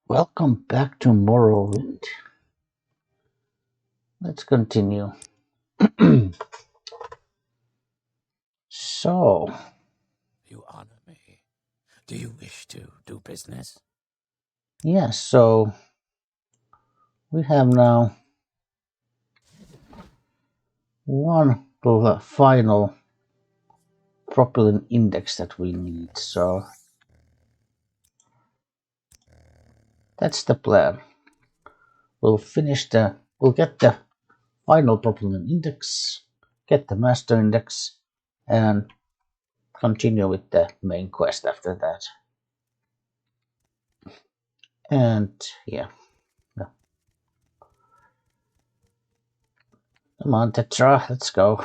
Welcome back to Morrowind. Let's continue. So, You honor me. Do you wish to do business? yes, so we have now one final propylene index that we need. So, that's the plan. We'll get the final propylene index, get the master index, and continue with the main quest after that. And yeah. Come on, Tetra, let's go.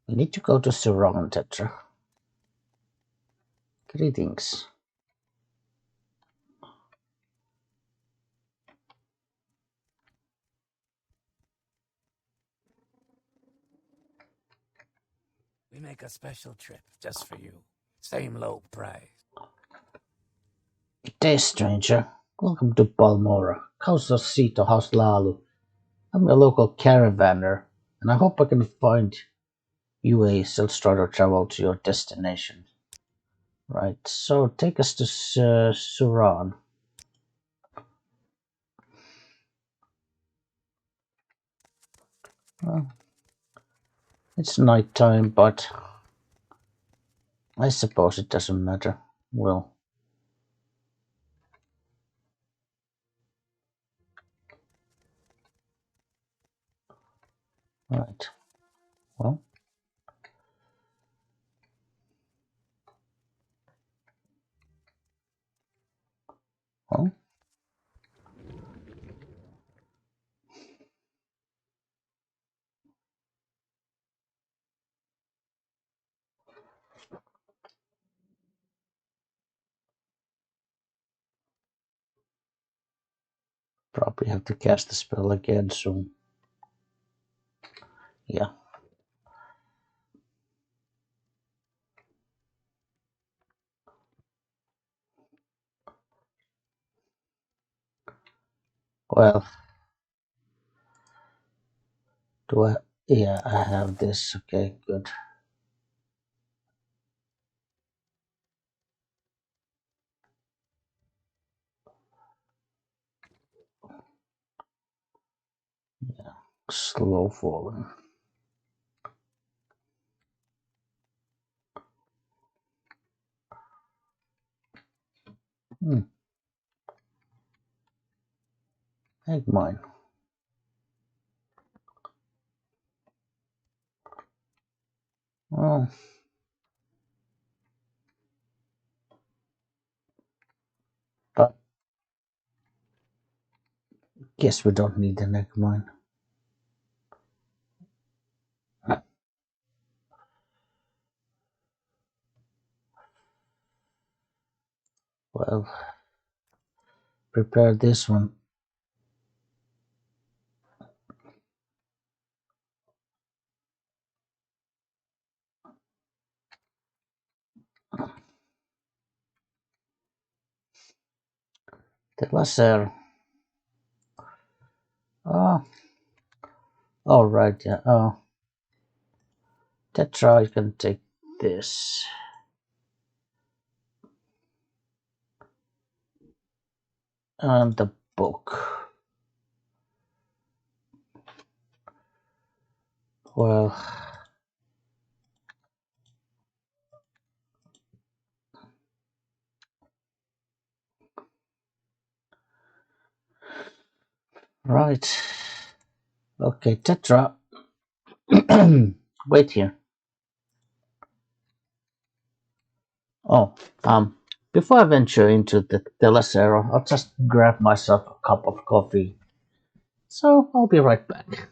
We need to go to Suran, Tetra. Greetings. We make a special trip just for you. Same low price. Good day, stranger. Welcome to Balmora. Kausa Sito House Lalu. I'm a local caravaner, and I hope I can find you a self-starter travel to your destination. Right, so take us to Suran. Well, it's night time, but I suppose it doesn't matter. Well, right. Well, well, probably have to cast the spell again soon. Yeah. Well, do I? Yeah, I have this. Okay, good. Yeah, slow falling. Take mine. Well, but guess we don't need the neck mine. Well, prepare this one. The laser. Oh, all right. Yeah. Oh, Tetra, you can take this. And the book. Well, right. Okay, Tetra. Wait here. Oh, before I venture into the Lacero, I'll just grab myself a cup of coffee. So I'll be right back.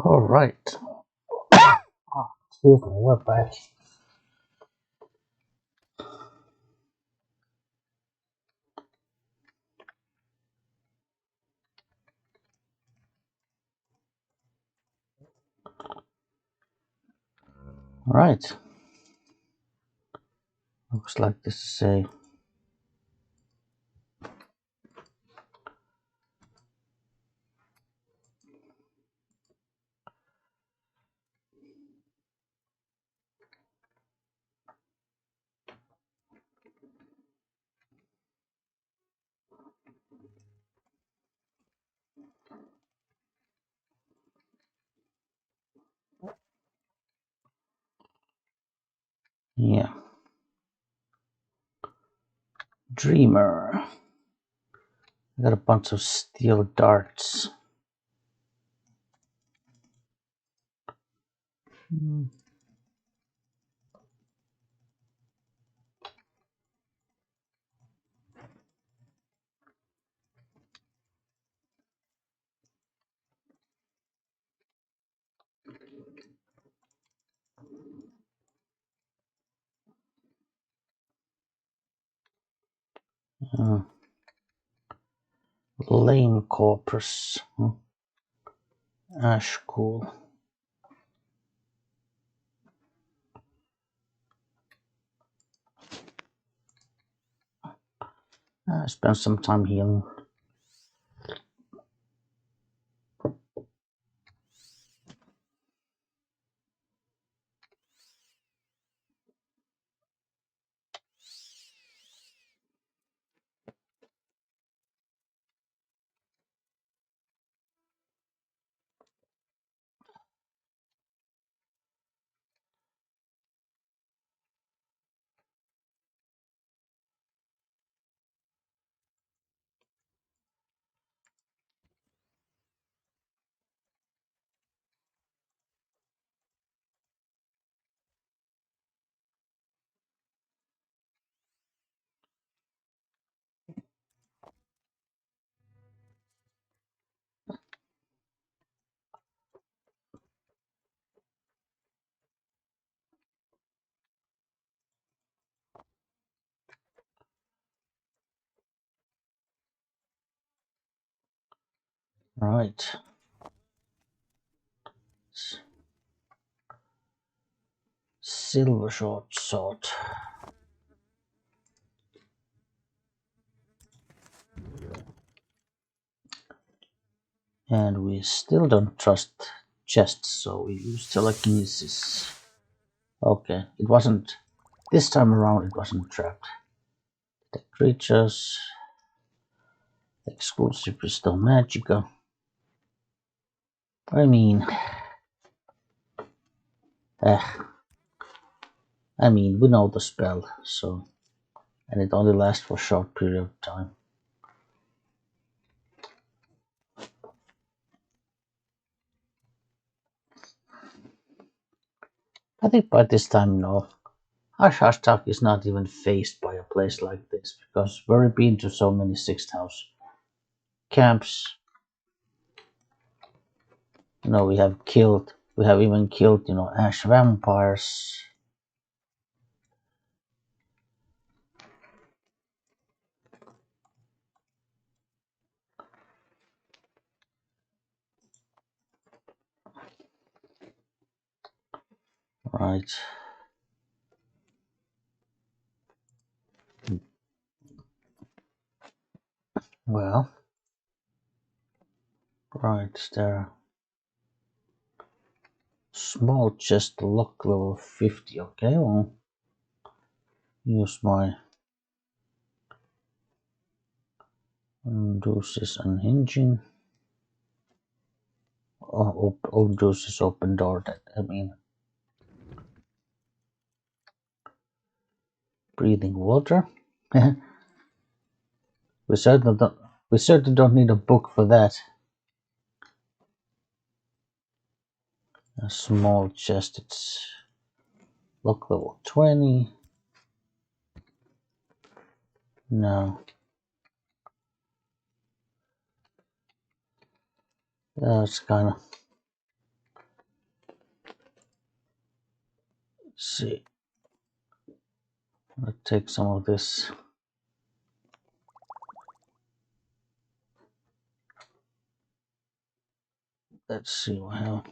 All right. Excuse me, we're back. All right. Looks like this is a yeah. Dreamer. I got a bunch of steel darts. Mm. Uh, Lame corpus. Ash cool. I spent some time healing. Right. Silver short sword. And we still don't trust chests, so we use telekinesis. Okay, it wasn't. This time around, it wasn't trapped. The creatures. Exclusive crystal magica. I mean, eh, we know the spell, so. And it only lasts for a short period of time. I think by this time, no. Hashtag is not even faced by a place like this because we've already been to so many sixth house camps. We have even killed, ash vampires. Right. Well, right there. Small chest lock level 50. Okay, well, use my Deuces unhinging. Deuces open door. Breathing water. we certainly don't. We certainly don't need a book for that. A small chest. It's lock level 20. No. That's kind of. see. Let's take some of this. Let's see, we have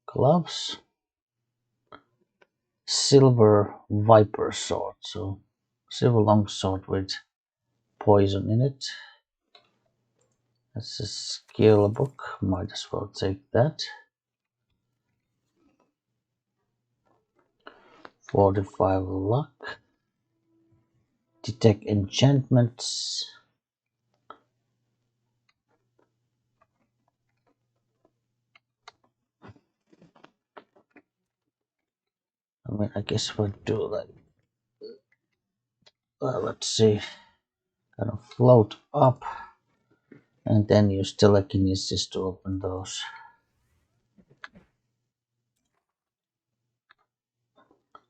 gloves, silver viper sword, so silver longsword with poison in it. That's a skill book, might as well take that. 45 luck. Detect enchantments. I mean, I guess we'll do like, let's see, kind of float up and then use telekinesis to open those.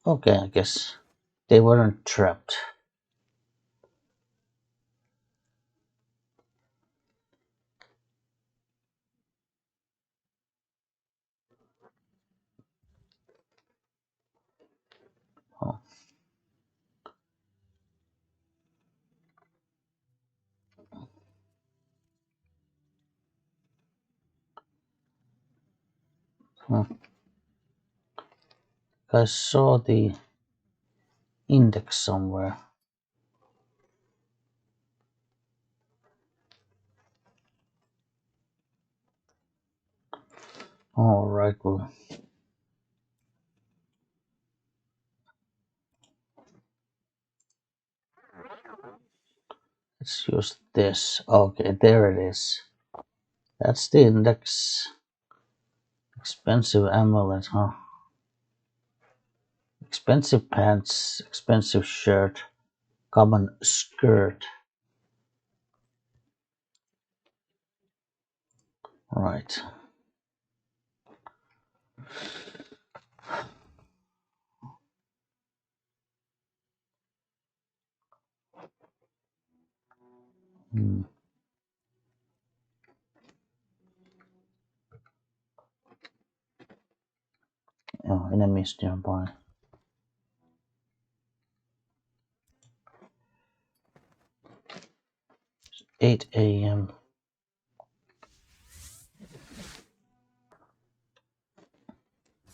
Okay, I guess they weren't trapped. Oh. Hmm. I saw the index somewhere. All right, well, let's use this. Okay, there it is. That's the index. Expensive amulet, huh? Expensive pants, expensive shirt, common skirt. Right. Hmm. Oh, enemies nearby. 8 a.m.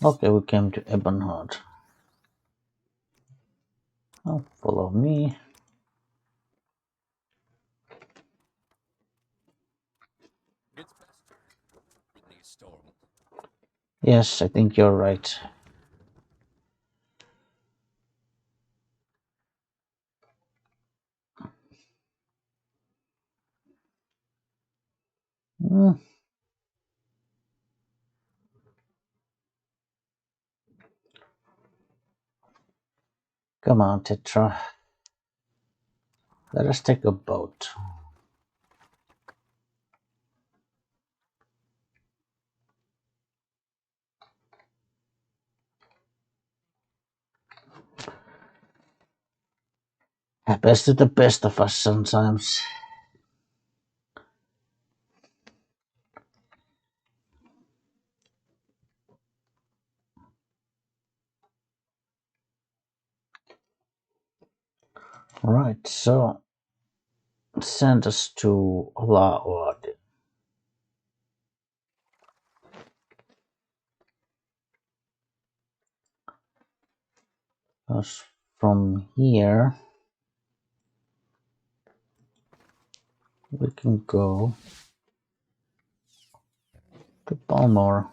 Okay, we came to Ebonheart. Oh, follow me. It's faster in these storms. Yes, I think you're right. Hmm. Come on, Tetra. Let us take a boat. Happens to the best of us sometimes. Right, so send us to Laod. Because from here we can go to Balmora.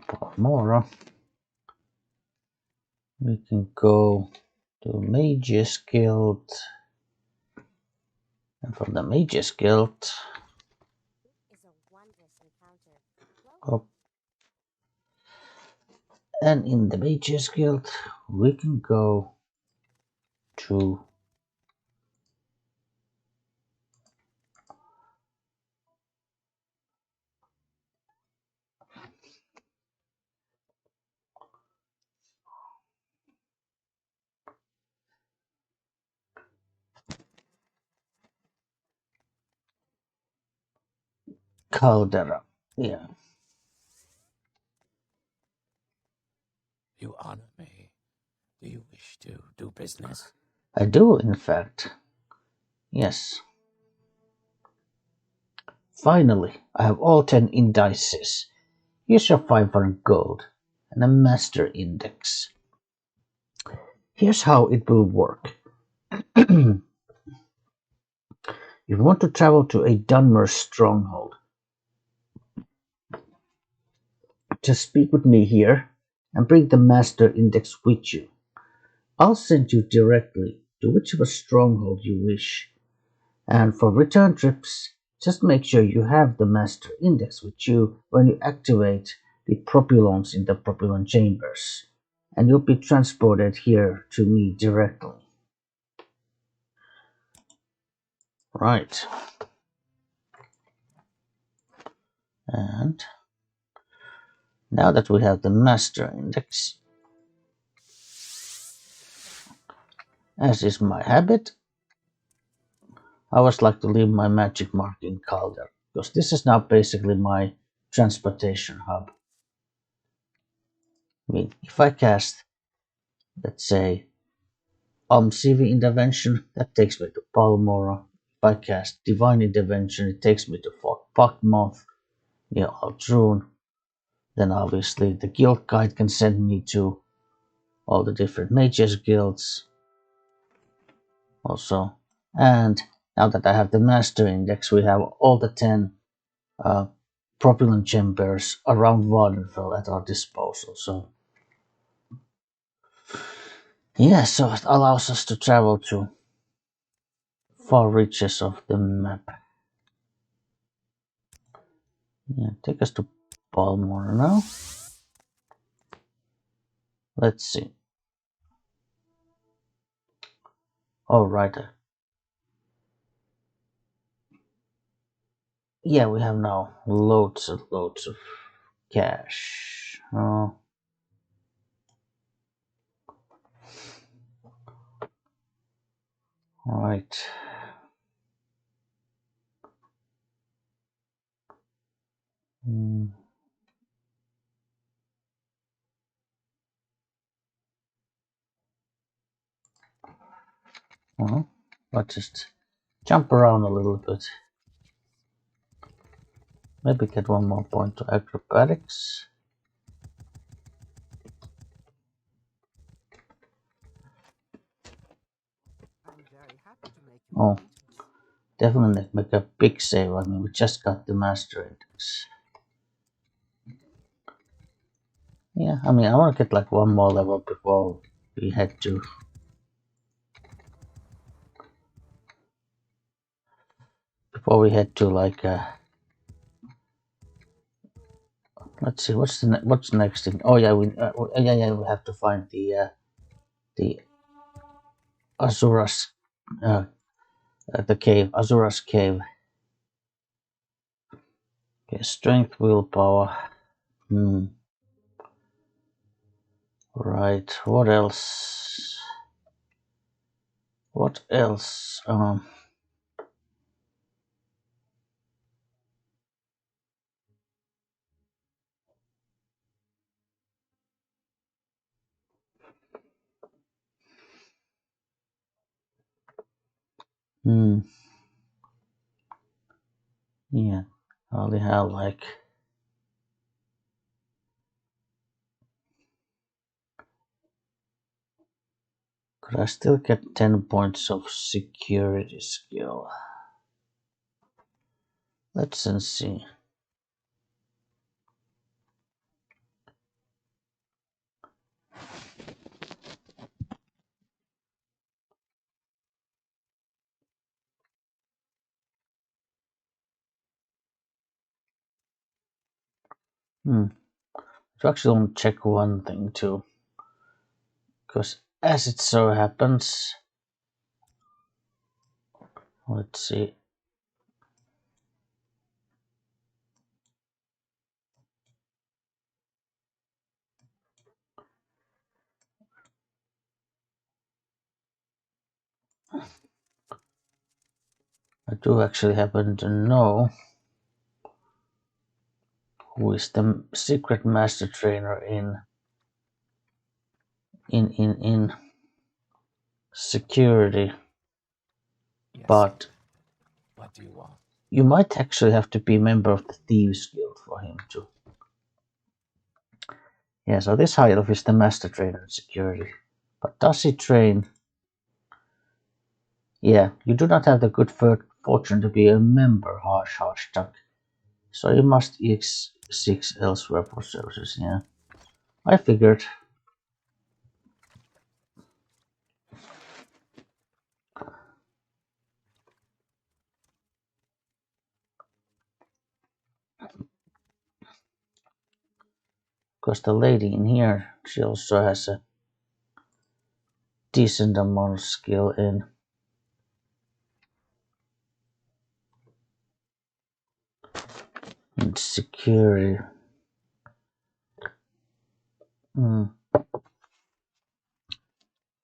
Balmora. We can go to Mage's Guild. And from the Mage's Guild up, and in the Mage's Guild we can go to Caldera. Yeah. You honor me. Do you wish to do business? I do, in fact. Yes. Finally, I have all 10 indices. Here's your 500 gold and a master index. Here's how it will work. You want to travel to a Dunmer stronghold. Just speak with me here and bring the master index with you. I'll send you directly to whichever stronghold you wish. And for return trips, just make sure you have the master index with you when you activate the propulons in the propulon chambers. And you'll be transported here to me directly. Right. And now that we have the master index, as is my habit, I always like to leave my magic mark in Calder, because this is now basically my transportation hub. I mean, if I cast, let's say, CV Intervention, that takes me to Palmora. If I cast Divine Intervention, it takes me to Fort Buckmouth, near Aldrune. Then obviously the guild guide can send me to all the different mages guilds also. And now that I have the master index, we have all the 10 propellant chambers around Vardenfell at our disposal. So yeah, so it allows us to travel to far reaches of the map. Yeah, take us to Balmora now. Let's see. All right. Yeah, we have now loads and loads of cash. Oh. Right. Hmm. Well, let's just jump around a little bit. Maybe get one more point to acrobatics. Oh, definitely make a big save. I mean, we just got the master index. Yeah, I mean, I want to get like one more level before we head to like let's see what's next thing. Oh yeah, we have to find the Azura's the cave, Azura's cave. Okay, strength, willpower. Right. What else? What else? Hmm. Yeah. I only have like. Could I still get 10 points of security skill? Let's see. So actually, want to check one thing too, because as it so happens, let's see. I do actually happen to know who is the secret master trainer in security, Yes, but sir. What do you want? you might actually have to be a member of the Thieves Guild for him to. Yeah, so this high elf is the master trainer in security. But does he train? Yeah, you do not have the good fortune to be a member, harsh duck. So you must seek elsewhere for services, yeah. I figured. Because the lady in here, she also has a decent amount of skill in security.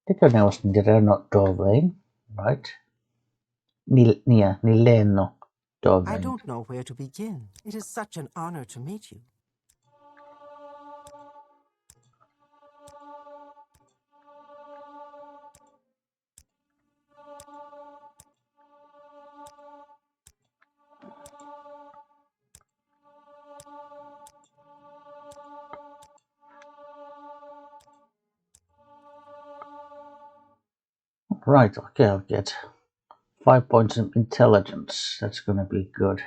Tekoneuvos Nireno Dorvain, right? Nileno I Dorvain. don't know where to begin. It is such an honor to meet you. Right, okay, I'll get 5 points in intelligence. That's gonna be good.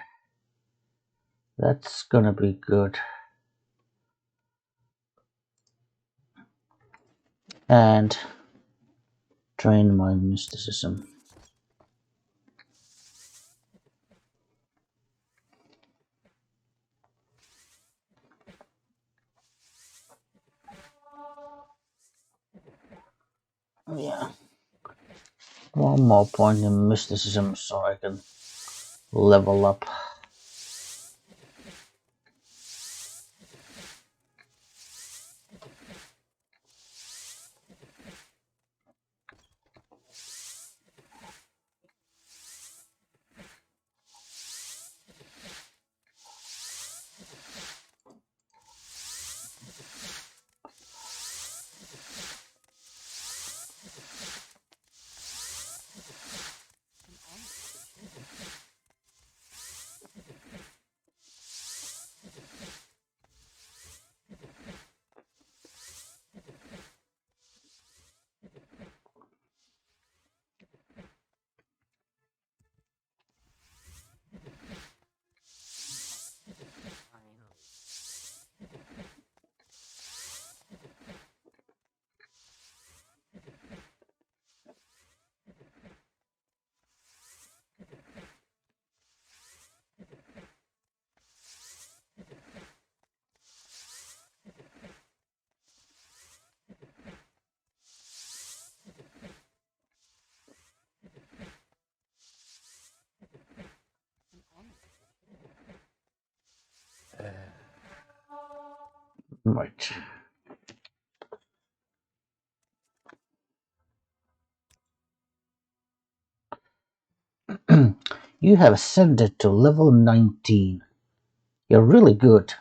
That's gonna be good. And train my mysticism. Yeah. One more point in mysticism so I can level up. Right. You have ascended to level 19. You're really good.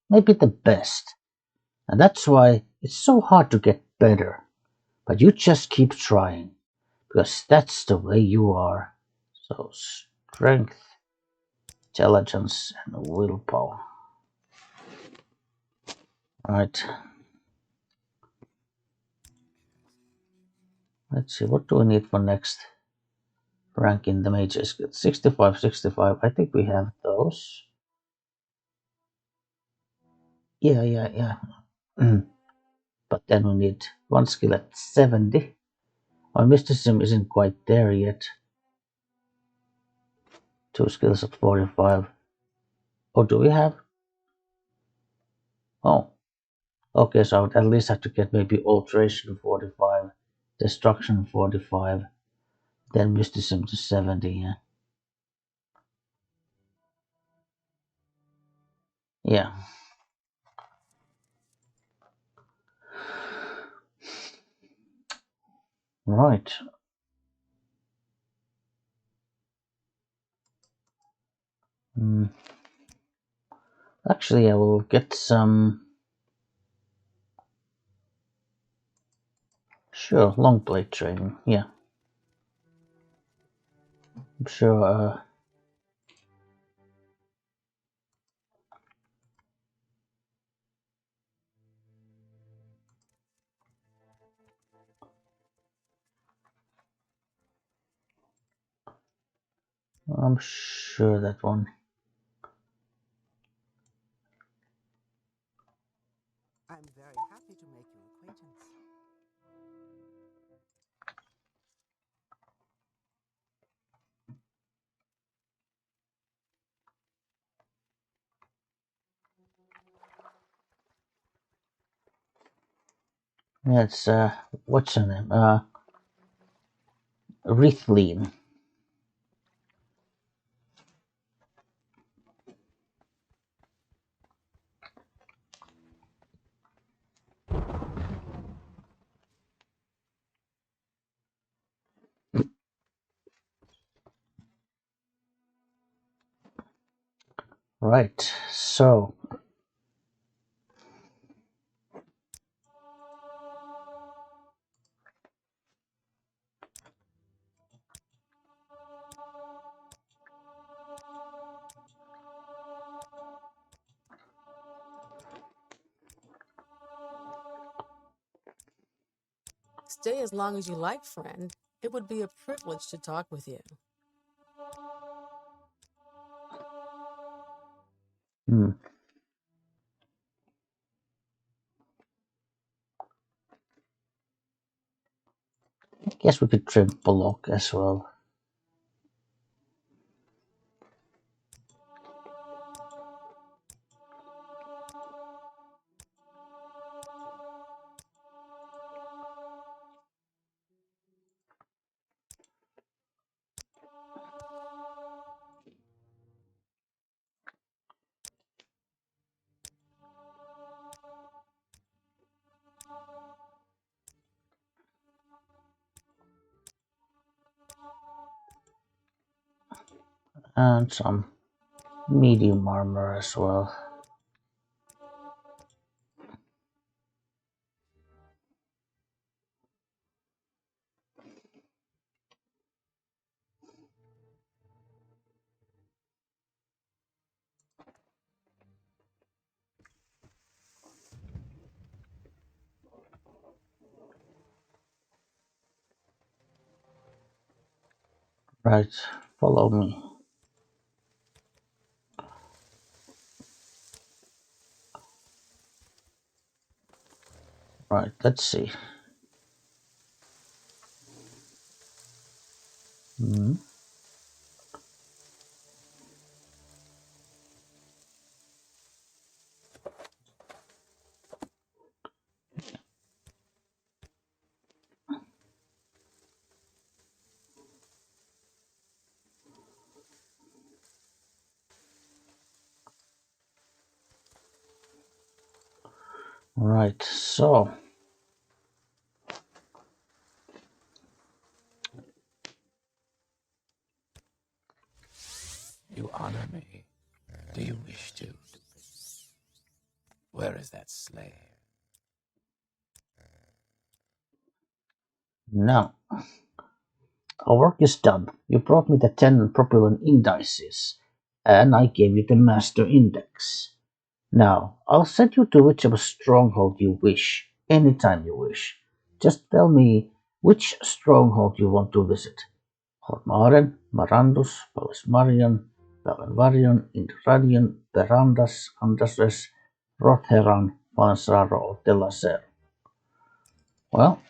Maybe the best. And that's why it's so hard to get better. But you just keep trying. Because that's the way you are. So strength, intelligence, and willpower. Right. Let's see, what do we need for next rank in the Mage skill? 65, 65. I think we have those. Yeah. But then we need one skill at 70. My mysticism isn't quite there yet. 2 skills at 45. Oh, do we have? Oh, okay, so I would at least have to get maybe Alteration 45, Destruction 45, then Mysticism to 70, yeah. Yeah. Right. Actually, I will get some. Sure, long blade training. Yeah, I'm sure. I'm sure that one. I'm very happy to make your acquaintance. Yeah, it's what's her name? Rithleen. Right. So, Stay as long as you like, friend. It would be a privilege to talk with you. hmm, I guess we could trim Bullock as well. And some medium armor as well. Right, follow me. Right, let's see. Hmm. Right, so You honor me. Do you wish to? Where is that slave? now our work is done. You brought me the 10 propulsion indices, and I gave you the master index. Now, I'll send you to whichever stronghold you wish, anytime you wish. Just tell me which stronghold you want to visit. Hormaren, Marandus, Palismarion, Valenvarion, Indradion, Verandas, Andasres, Rotheran, Vansraro, or Telacer. Well,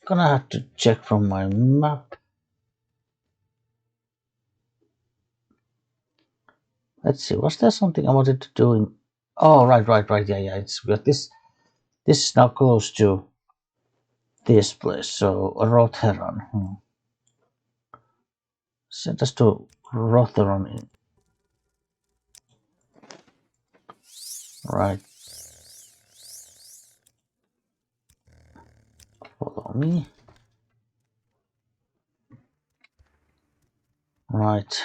gonna have to check from my map. Let's see, was there something I wanted to do in... Oh, right, yeah, it's because this is now close to this place, so Rotheran. Send us to Rotheran. Right, follow me. Right.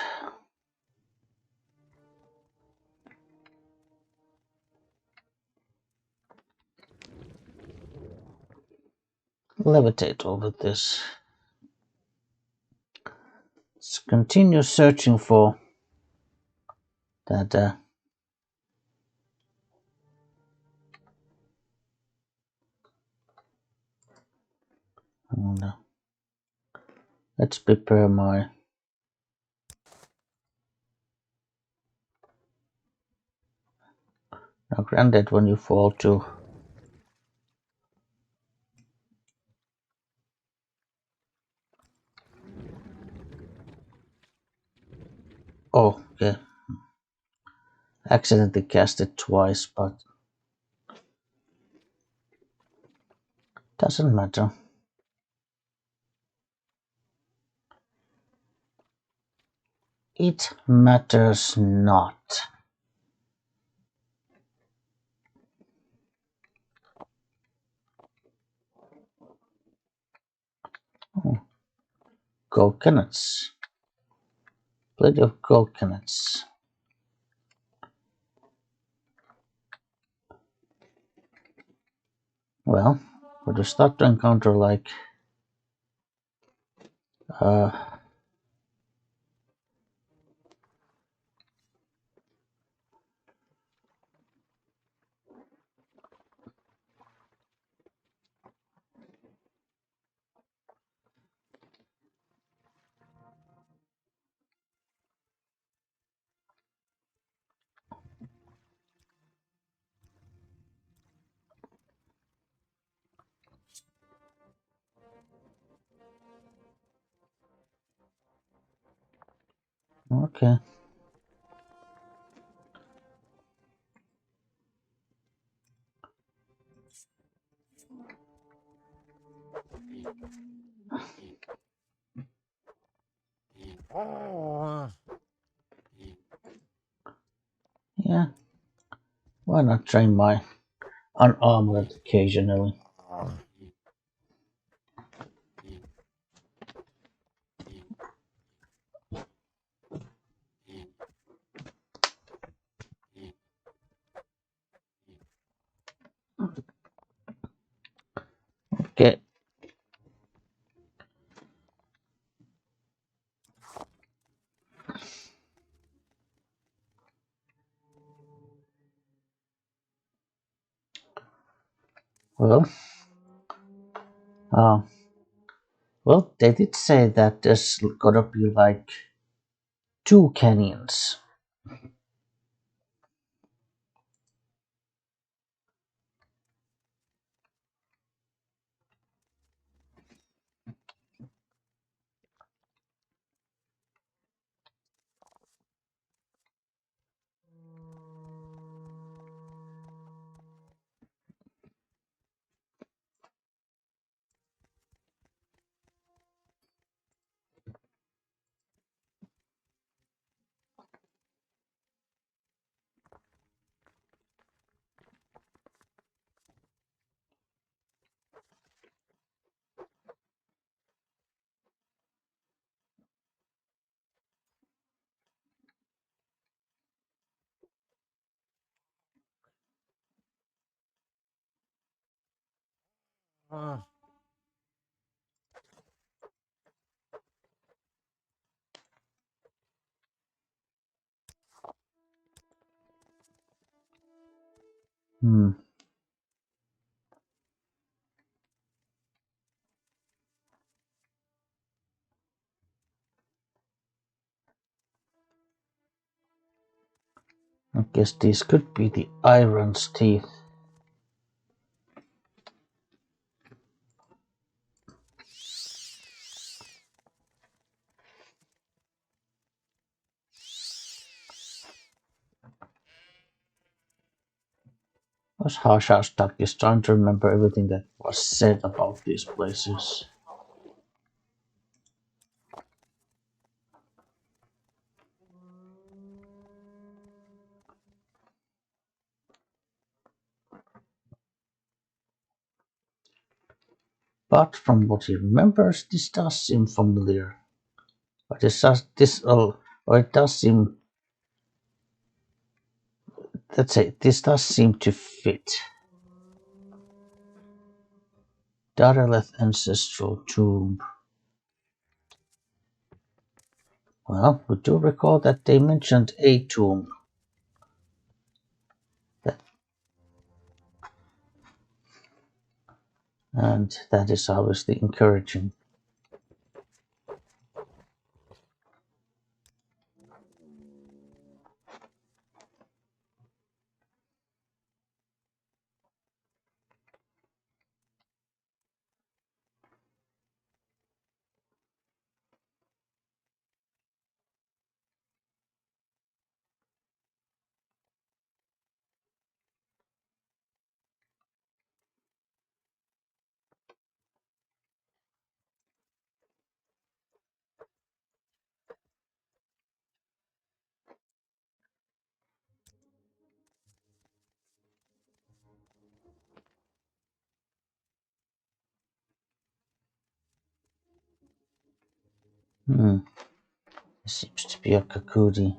levitate over this. Let's continue searching for that. And, let's prepare my. Now, granted, when you fall to. Oh, okay. Accidentally cast it twice, but doesn't matter. It matters not. Oh, gold cannons. Plenty of gold cannons. Well, when you start to encounter like uh, okay. Yeah, why not train my unarmored occasionally? Okay. Well, uh, well, they did say that there's gotta be like 2 canyons. Hmm. I guess these could be the Iron's teeth. Was harsh as stuck is trying to remember everything that was said about these places. But from what he remembers, this does seem familiar. But or it does seem. Let's say this does seem to fit. Dareleth Ancestral Tomb. Well, we do recall that they mentioned a tomb. And that is obviously encouraging. There seems to be a Kakudi.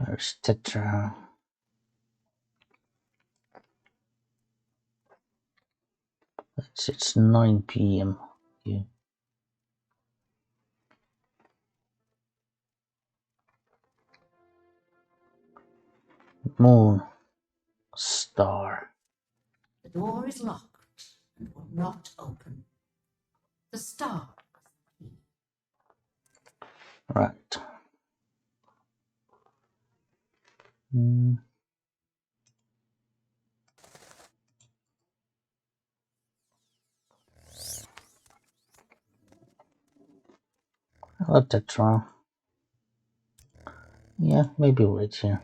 Where's Tetra? It's 9 p.m. Yeah. Moon. Star. The door is locked and will not open. The star is the key. Right. Hello, Tetra. Yeah, maybe wait here.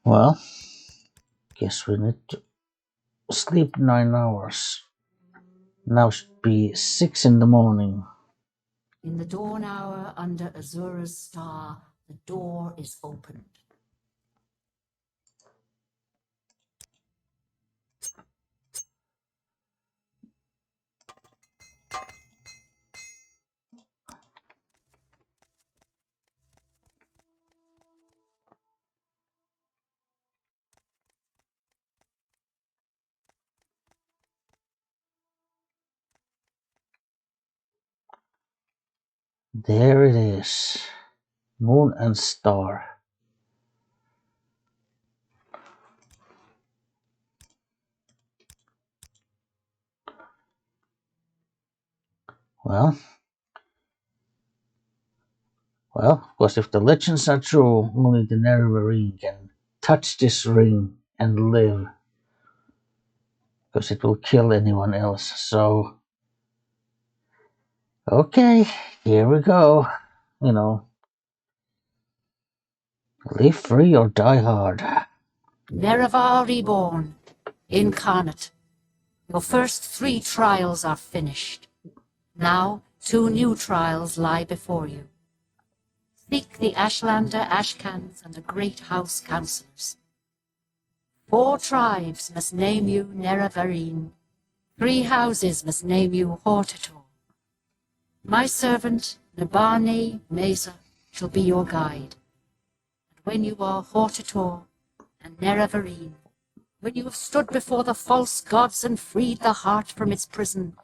Well, guess we need to sleep 9 hours. Now should be 6 in the morning. In the dawn hour under Azura's star, the door is opened. There it is. Moon and star. Well, of course, if the legends are true, only the Nerevarine can touch this ring and live. Because it will kill anyone else. So, okay, here we go. Live free or die hard. Nerevar reborn, Incarnate. Your first 3 trials are finished. Now 2 new trials lie before you. Seek the Ashlander Ashcans and the Great House Councillors. 4 tribes must name you Nerevarine. 3 houses must name you Hortator. My servant, Nabane Mesa, shall be your guide. And when you are Hortator and Nerevarine, when you have stood before the false gods and freed the heart from its prison,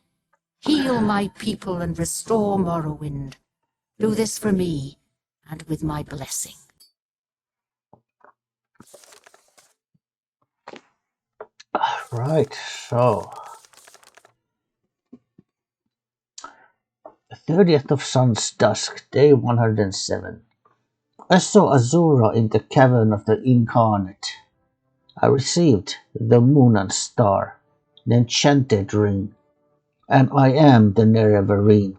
heal my people and restore Morrowind. Do this for me and with my blessing. Right, so 30th of Sun's Dusk, day 107. I saw Azura in the Cavern of the Incarnate. I received the Moon and Star, the Enchanted Ring, and I am the Nerevarine.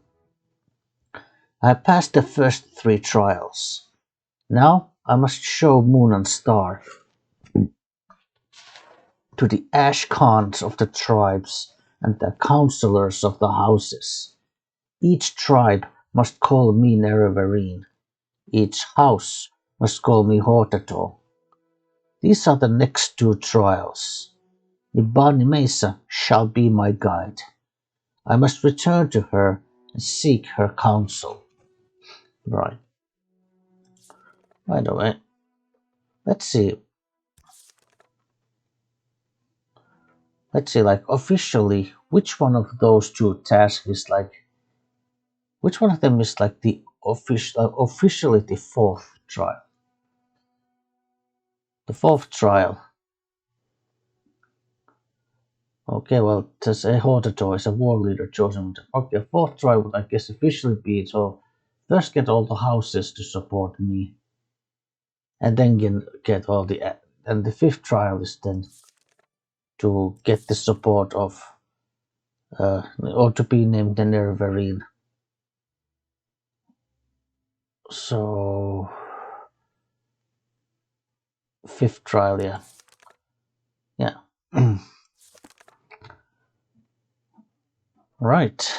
I passed the first 3 trials. Now I must show Moon and Star to the ash khans of the tribes and the councillors of the houses. Each tribe must call me Nerevarine. Each house must call me Hortator. These are the next 2 trials. Nibani Mesa shall be my guide. I must return to her and seek her counsel. Right. By the way, let's see. Like, officially, which one of those 2 tasks is like, which one of them is like the officially the 4th trial? The 4th trial. Okay, well, there's a Hortator is a war leader chosen. Okay, 4th trial would, I guess, officially be, so first get all the houses to support me. And then get all the, and the 5th trial is then to get the support of, or to be named the Nerevarine. So, 5th trial, yeah. Yeah. Right.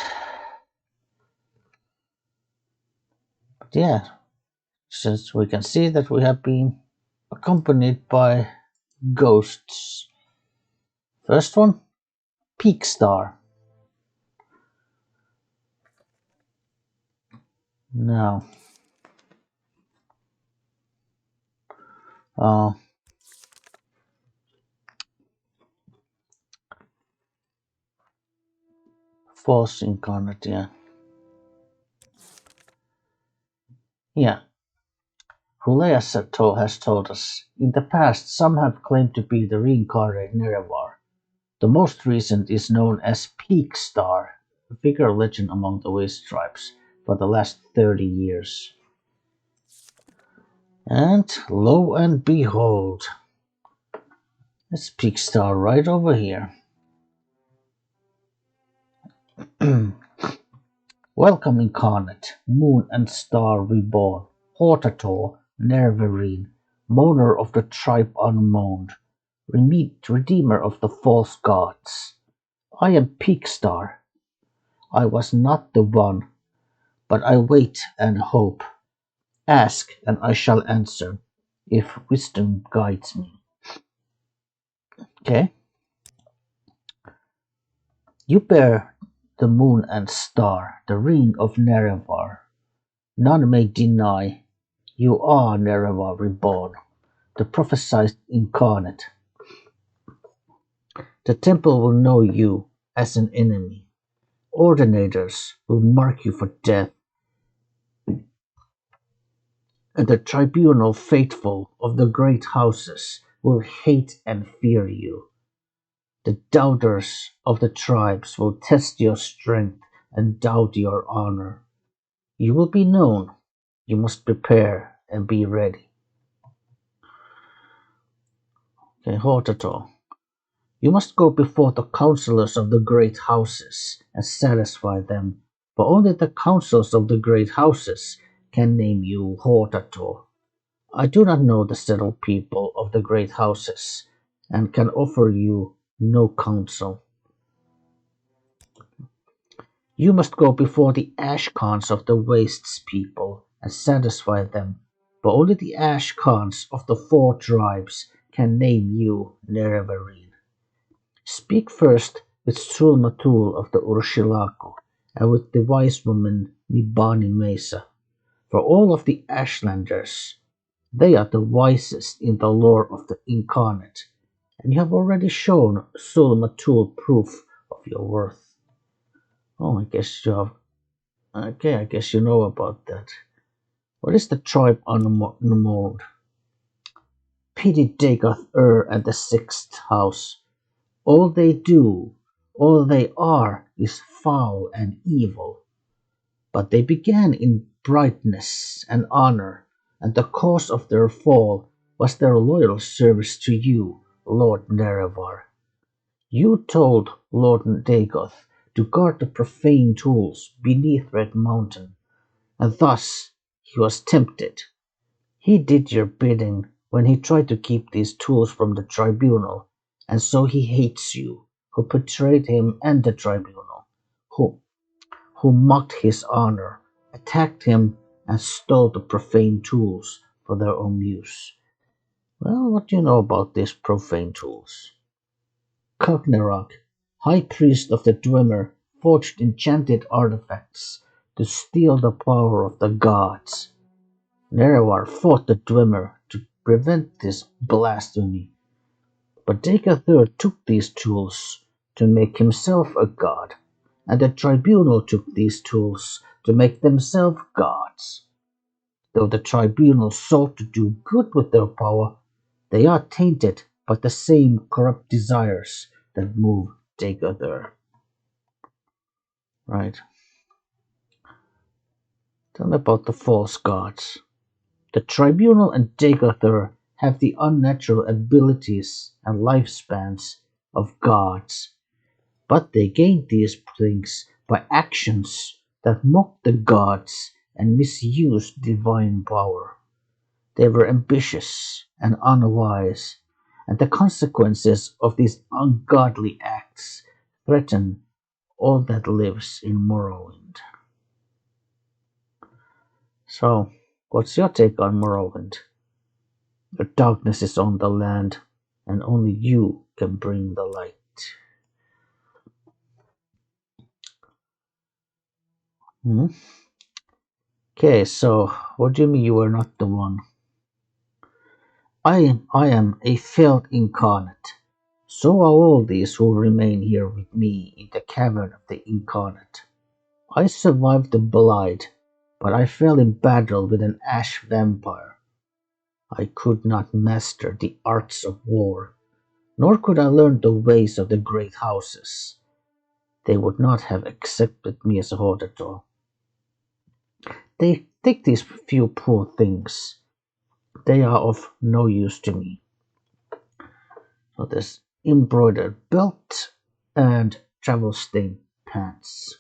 But yeah, since we can see that we have been accompanied by ghosts. First one, Peak Star. Now, false incarnate, yeah. Yeah. Hulea has told us, in the past some have claimed to be the reincarnated Nerevar. The most recent is known as Peak Star, a figure legend among the Waste tribes for the last 30 years. And lo and behold, it's Peak Star right over here. Welcome Incarnate, Moon and Star Reborn, Hortator, Nerevarine, Mourner of the Tribe Unmourned, Redeemer of the False Gods. I am Peak Star. I was not the one, but I wait and hope. Ask, and I shall answer, if wisdom guides me. Okay? You bear the moon and star, the ring of Nerevar. None may deny you are Nerevar reborn, the prophecized incarnate. The temple will know you as an enemy. Ordinators will mark you for death, and the tribunal faithful of the great houses will hate and fear you. The doubters of the tribes will test your strength and doubt your honor. You will be known. You must prepare and be ready. Okay, Hortator. You must go before the councillors of the great houses and satisfy them, for only the councils of the great houses can name you Hortator. I do not know the settled people of the great houses, and can offer you no counsel. You must go before the Ash Khans of the Wastes people and satisfy them, for only the Ash Khans of the 4 tribes can name you Nerevarine. Speak first with Sulmatul of the Urshilaku, and with the wise woman Nibani Mesa, for all of the Ashlanders. They are the wisest in the lore of the Incarnate, and you have already shown Sulmatul proof of your worth. Oh, I guess you have. Okay, I guess you know about that. What is the tribe unmourned? Pity Dagoth and the 6th house. All they do, all they are, is foul and evil. But they began in brightness and honor, and the cause of their fall was their loyal service to you, Lord Nerevar. You told Lord Dagoth to guard the profane tools beneath Red Mountain, and thus he was tempted. He did your bidding when he tried to keep these tools from the tribunal, and so he hates you, who betrayed him and the tribunal, who mocked his honor, attacked him, and stole the profane tools for their own use. Well, what do you know about these profane tools? Cognarok, high priest of the Dwemer, forged enchanted artifacts to steal the power of the gods. Nerevar fought the Dwemer to prevent this blasphemy, but Dekathur took these tools to make himself a god, and the tribunal took these tools to make themselves gods. Though the tribunal sought to do good with their power, they are tainted by the same corrupt desires that move Dekathur. Right. Tell me about the false gods. The tribunal and Dekathur have the unnatural abilities and lifespans of gods, but they gained these things by actions that mocked the gods and misused divine power. They were ambitious and unwise, and the consequences of these ungodly acts threaten all that lives in Morrowind. So, what's your take on Morrowind? The darkness is on the land, and only you can bring the light. Hmm? Okay, so what do you mean you were not the one? I am a failed incarnate. So are all these who remain here with me in the Cavern of the Incarnate. I survived the Blight, but I fell in battle with an ash vampire. I could not master the arts of war, nor could I learn the ways of the great houses. They would not have accepted me as a Hordator. They take these few poor things. They are of no use to me. So this embroidered belt and travel stained pants.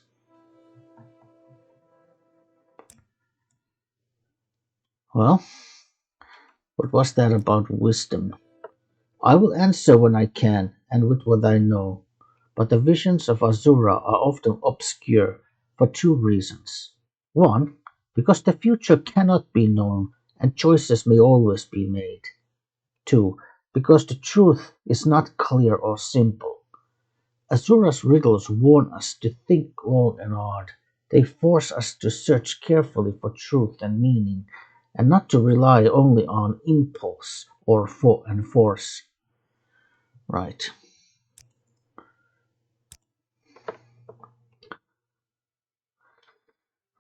Well, what was that about wisdom? I will answer when I can and with what I know, but the visions of Azura are often obscure for two reasons. One, because the future cannot be known and choices may always be made. Two, because the truth is not clear or simple. Azura's riddles warn us to think long and hard. They force us to search carefully for truth and meaning, and not to rely only on impulse or force. Right.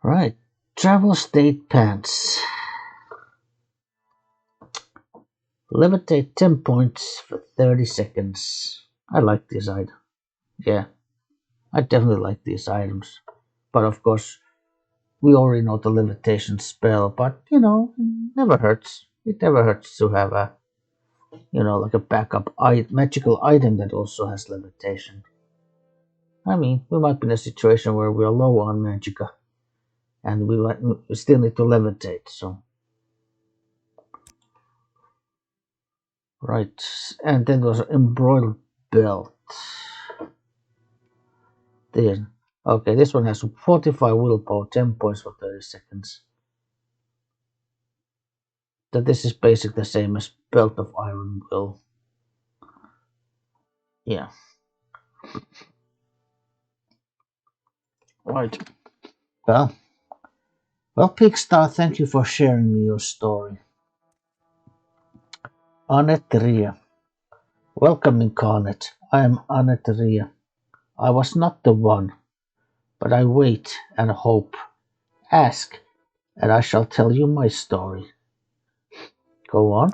Right. Travel state pants. Levitate 10 points for 30 seconds. I like this item. Yeah, I definitely like these items. But of course, we already know the levitation spell, but it never hurts. It never hurts to have like a backup magical item that also has levitation. I mean, we might be in a situation where we are low on magicka and we still need to levitate, so. Right, and then there's an embroidered belt. There. Okay, this one has 45 willpower, 10 points for 30 seconds. That this is basically the same as Belt of Iron Will. Yeah. Right. Well, Pigstar, thank you for sharing me your story. Aneteria. Welcome, Incarnate. I am Aneteria. I was not the one, but I wait and hope. Ask, and I shall tell you my story. Go on.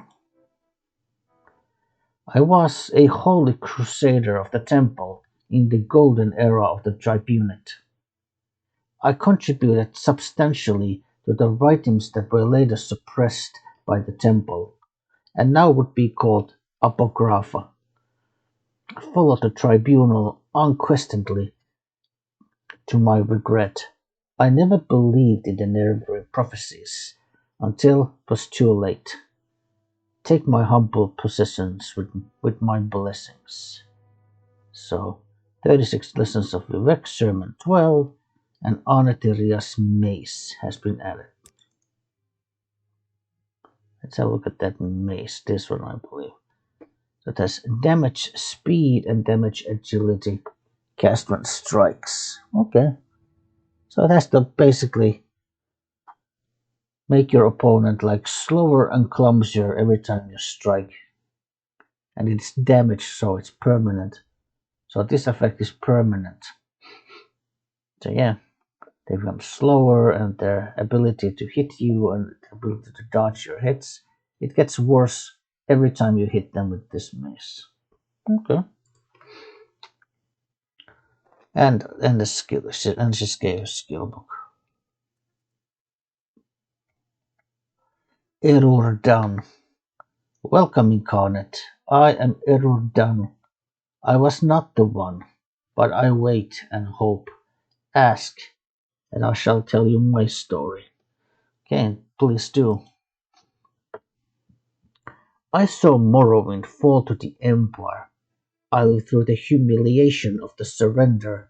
I was a holy crusader of the temple in the golden era of the tribunate. I contributed substantially to the writings that were later suppressed by the temple, and now would be called apocrypha. I followed the tribunal unquestionably, to my regret. I never believed in the Nerevarine prophecies until it was too late. take my humble possessions with my blessings. So, 36 lessons of Vivek, Sermon 12, and Anatheria's mace has been added. Let's have a look at that mace, this one I believe. So it has damage speed and damage agility, cast when strikes. Okay. So it has to basically make your opponent like slower and clumsier every time you strike. And it's damage, so it's permanent. So this effect is permanent. So yeah, they become slower and their ability to hit you and the ability to dodge your hits, it gets worse every time you hit them with this mace. Okay. And the skill, and she just gave a skill book. Error done. Welcome, Incarnate. I am Error done. I was not the one, but I wait and hope. Ask, and I shall tell you my story. Okay, please do. I saw Morrowind fall to the Empire. I lived through the humiliation of the surrender,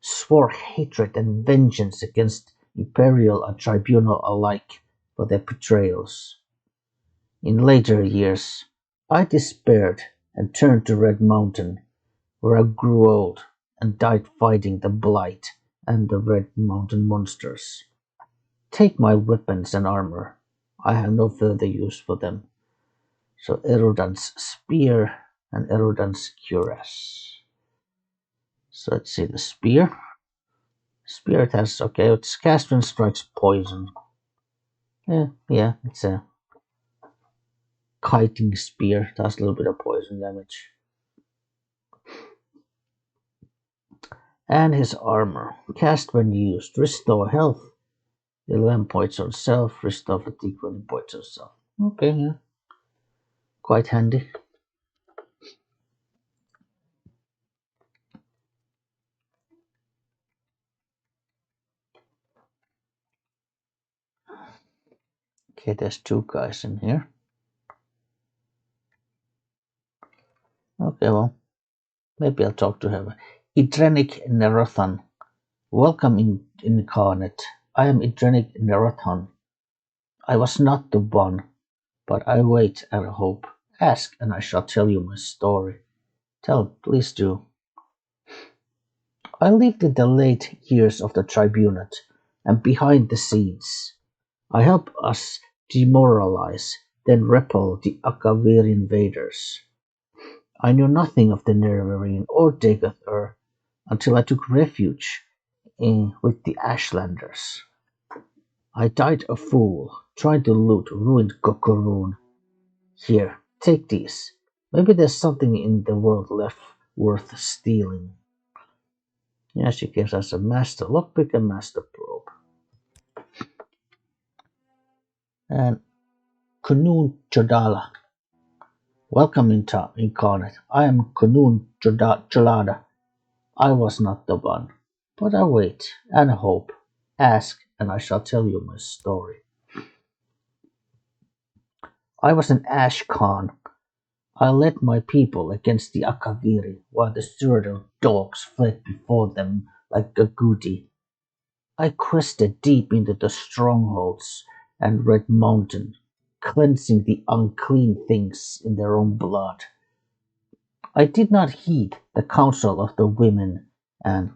swore hatred and vengeance against Imperial and Tribunal alike for their betrayals. In later years, I despaired and turned to Red Mountain, where I grew old and died fighting the Blight and the Red Mountain monsters. Take my weapons and armor. I have no further use for them. So Erudan's spear and Erudan's cuirass. So let's see the spear. Spear it has, okay, it's cast when strikes poison. Yeah, it's a kiting spear. Does a little bit of poison damage. And his armor. Cast when used. Restore health. 11 points on self. Restore fatigue 20 points on self. Okay, yeah. Quite handy. Okay, there's two guys in here. Okay, well, maybe I'll talk to him. Idrenic Nerathan. Welcome, Incarnate. I am Idrenic Nerathan. I was not the one, but I wait and hope. Ask, and I shall tell you my story. Tell, please do. I lived in the late years of the Tribunate, and behind the scenes. I helped us demoralize, then repel the Akavir invaders. I knew nothing of the Nerevarine or Degathur until I took refuge with the Ashlanders. I died a fool, trying to loot ruined Kokoroon. Here, take these. Maybe there's something in the world left worth stealing. Yeah, she gives us a master lockpick and master probe. And Kunun Chodala. Welcome, Incarnate. I am Kunun Cholada. I was not the one, but I wait and hope. Ask, and I shall tell you my story. I was an Ash Khan. I led my people against the Akaviri, while the Cyrodiil dogs fled before them like Agouti. I quested deep into the strongholds and Red Mountain, cleansing the unclean things in their own blood. I did not heed the counsel of the women, and,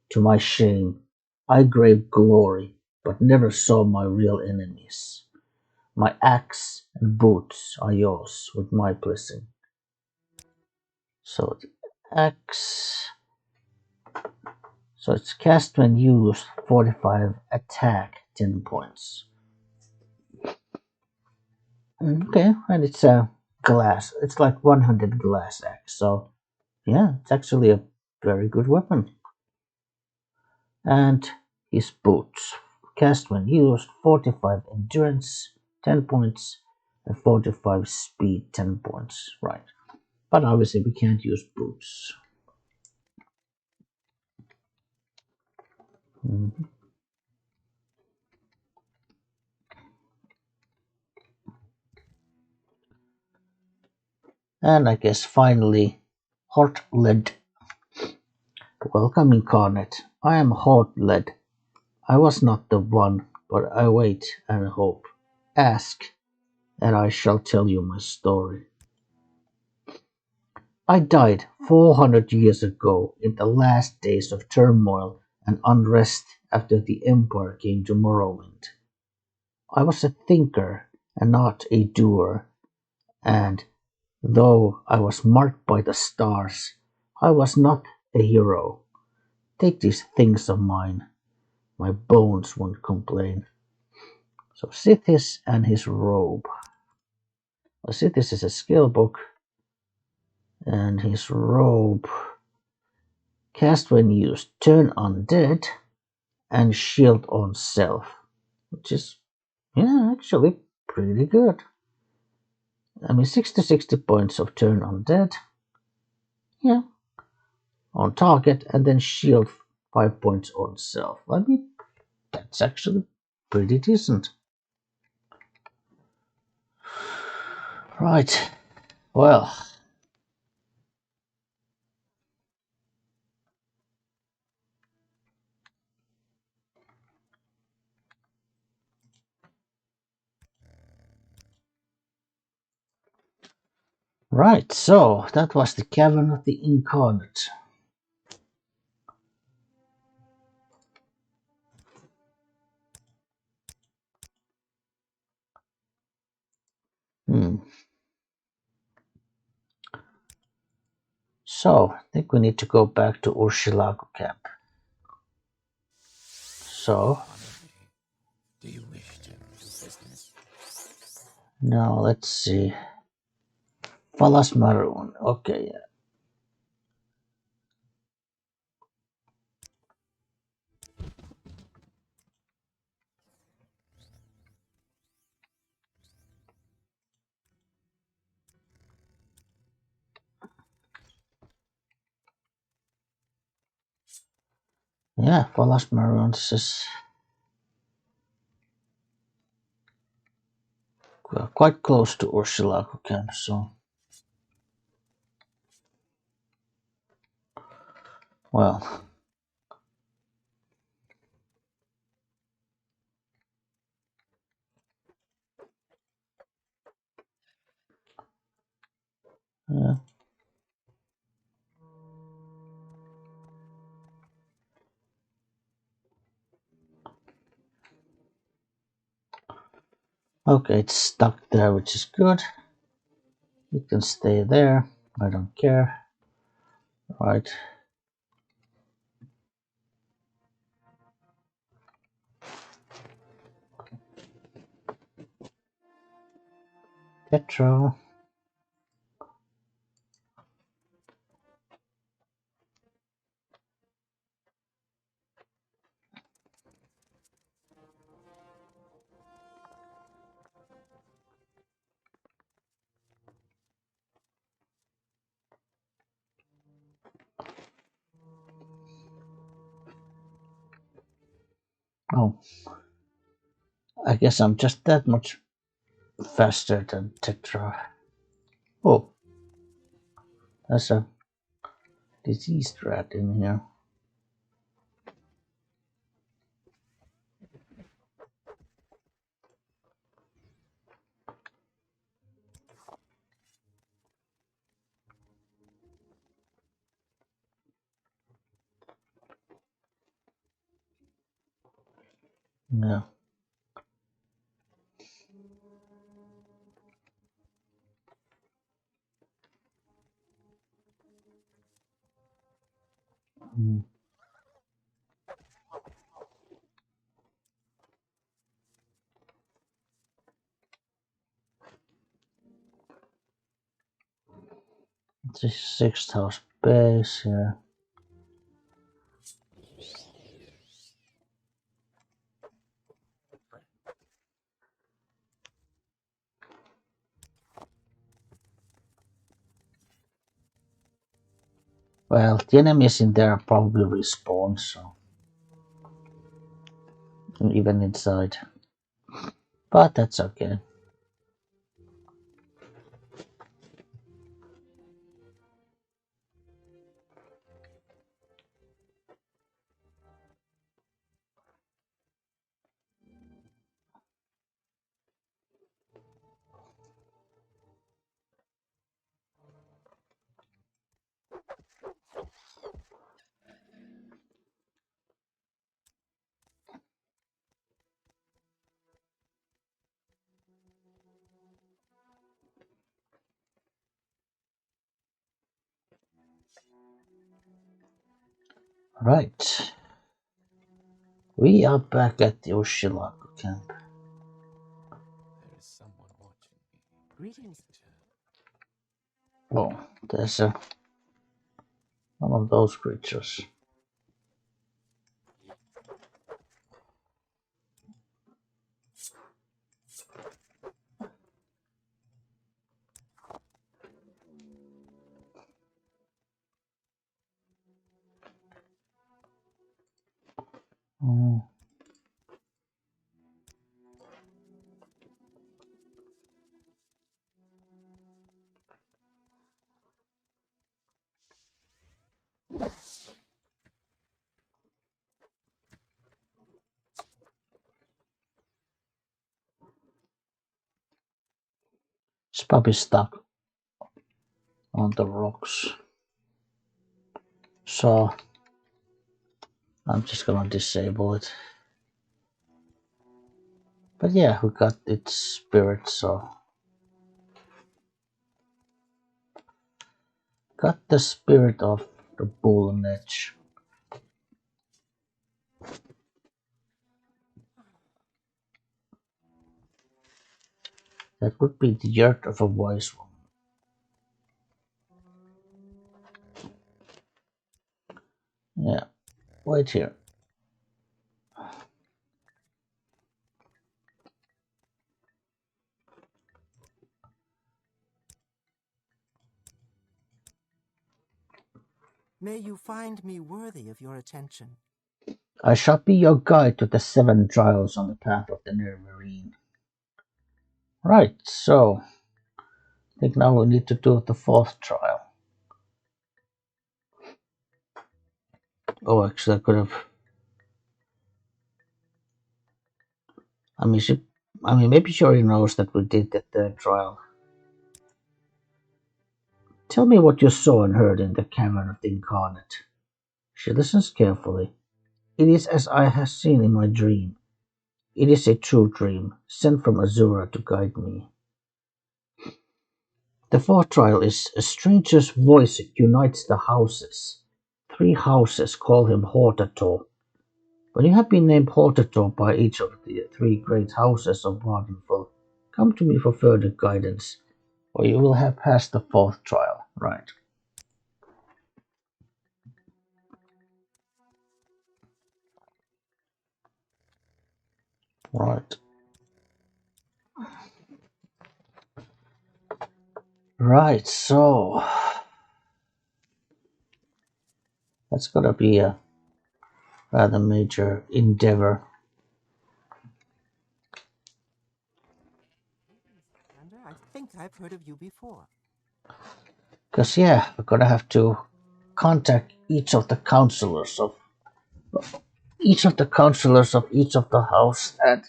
to my shame, I craved glory, but never saw my real enemies. My axe and boots are yours with my blessing. So the axe. So it's cast when used, 45, attack 10 points. Okay, and it's a glass. It's like 100 glass axe. So yeah, it's actually a very good weapon. And his boots. Cast when used, 45 endurance, 10 points, and 45 speed, 10 points. Right. But obviously we can't use boots. Mhm. And I guess finally, hot lead. Welcome, Incarnate. I am hot lead. I was not the one, but I wait and hope. Ask, and I shall tell you my story. I died 400 years ago in the last days of turmoil and unrest after the Empire came to Morrowind. I was a thinker and not a doer, and though I was marked by the stars, I was not a hero. Take these things of mine, my bones won't complain. So Sithis and his robe. Well, Sithis is a skill book, and his robe. Cast when used, turn undead, and shield on self, which is, yeah, actually pretty good. I mean, 60 points of turn undead, yeah, on target, and then shield 5 points on self. I mean, that's actually pretty decent. Right, well. Right, so that was the Cavern of the Incarnate. So, I think we need to go back to Urshilago camp. So, Do you wish to do business? now let's see. Falas Maroon, okay, yeah. Yeah, Falas Maroon is quite close to Urshilago camp, so. Well. Yeah. Okay, it's stuck there, which is good. It can stay there. I don't care. Right. Petro. Oh, I guess I'm just that much faster than Tetra. Oh, there's a diseased rat in here. Yeah. Mm. It's a 6th house base here. Well, the enemies in there probably respawn, so. Even inside. But that's okay. Right. We are back at the Oshilaku camp. There is someone watching me. Greetings. Oh, there's one of those creatures. Oh. It's probably stuck on the rocks. So I'm just gonna disable it. But yeah, we got its spirit, so got the spirit of the bull and edge. That would be the earth of a wise woman. Yeah, wait here. May you find me worthy of your attention. I shall be your guide to the 7 trials on the path of the Nerevarine. Right, so I think now we need to do the 4th trial. Oh, actually, I could have. Maybe she already knows that we did the 3rd trial. Tell me what you saw and heard in the Cavern of the Incarnate. She listens carefully. It is as I have seen in my dream. It is a true dream, sent from Azura to guide me. The 4th trial is a stranger's voice unites the houses. 3 houses call him Hortator. When you have been named Hortator by each of the 3 great houses of Vardenfell, come to me for further guidance, or you will have passed the 4th trial. Right. Right. Right, so that's gonna be a rather major endeavor. Commander, I think I've heard of you before. Because, yeah, we're gonna have to contact each of the counselors of each of the house and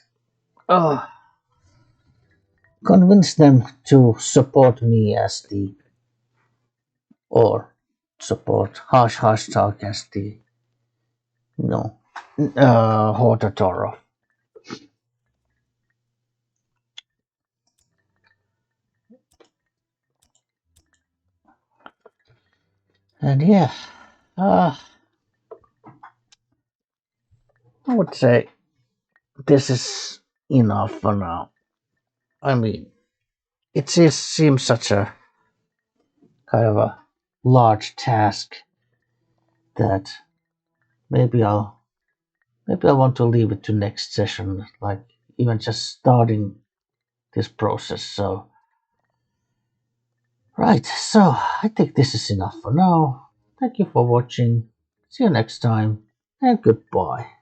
convince them to support me as the or support Harsh Talk as the Hortatoro. And yeah, uh, I would say this is enough for now. I mean, it just seems such a kind of a large task that maybe I want to leave it to next session, like even just starting this process. So, right, so I think this is enough for now. Thank you for watching. See you next time, and goodbye.